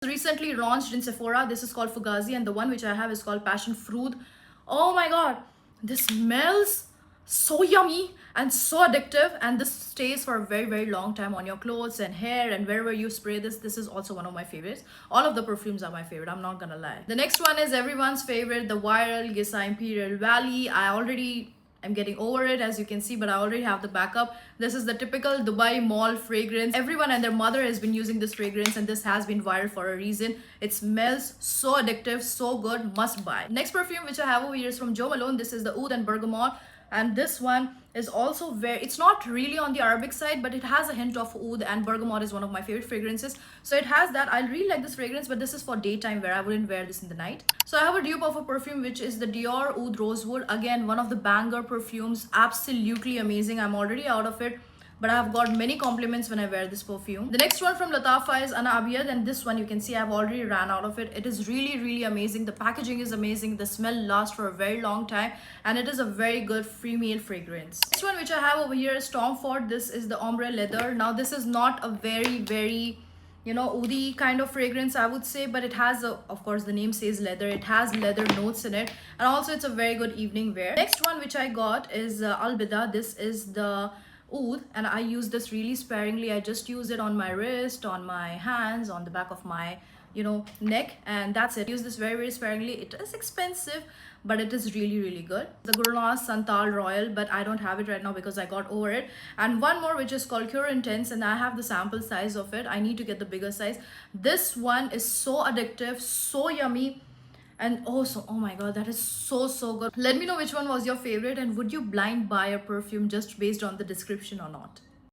Recently launched in Sephora. This is called Fugazi, and the one which I have is called Passion Fruit. Oh my god, this smells so yummy and so addictive, and this stays for a very long time on your clothes and hair and wherever you spray this. This is also one of my favorites. All of the perfumes are my favorite, I'm not gonna lie. The next one is everyone's favorite, the viral Gisa Imperial Valley. I'm getting over it, as you can see, but I already have the backup. This is the typical Dubai mall fragrance. Everyone and their mother has been using this fragrance, and this has been viral for a reason. It smells so addictive, so good, must buy. Next perfume which I have over here is from Jo Malone. This is the Oud and Bergamot, and this one is also it's not really on the Arabic side, but it has a hint of oud, and bergamot is one of my favorite fragrances, so it has that. I really like this fragrance, but this is for daytime wear. I wouldn't wear this in the night. So I have a dupe of a perfume which is the Dior Oud Rosewood. Again, one of the banger perfumes, absolutely amazing. I'm already out of it, but I have got many compliments when I wear this perfume. The next one from Latafa is Ana Abiyad, and this one you can see I've already ran out of it. It is really amazing. The packaging is amazing. The smell lasts for a very long time, and it is a very good female fragrance. Next one which I have over here is Tom Ford. This is the Ombre Leather. Now this is not a very oudi kind of fragrance, I would say, but it has of course the name says leather. It has leather notes in it, and also it's a very good evening wear. Next one which I got is Al Bida. This is the oud, and I use this really sparingly. I just use it on my wrist, on my hands, on the back of my neck, and that's it. I use this very sparingly. It is expensive, but it is really good. The Gurnas Santal Royal, but I don't have it right now because I got over it. And one more which is called Cure Intense, and I have the sample size of it. I need to get the bigger size. This one is so addictive, so yummy, and also, oh my god, that is so good. Let me know which one was your favorite, and would you blind buy a perfume just based on the description or not?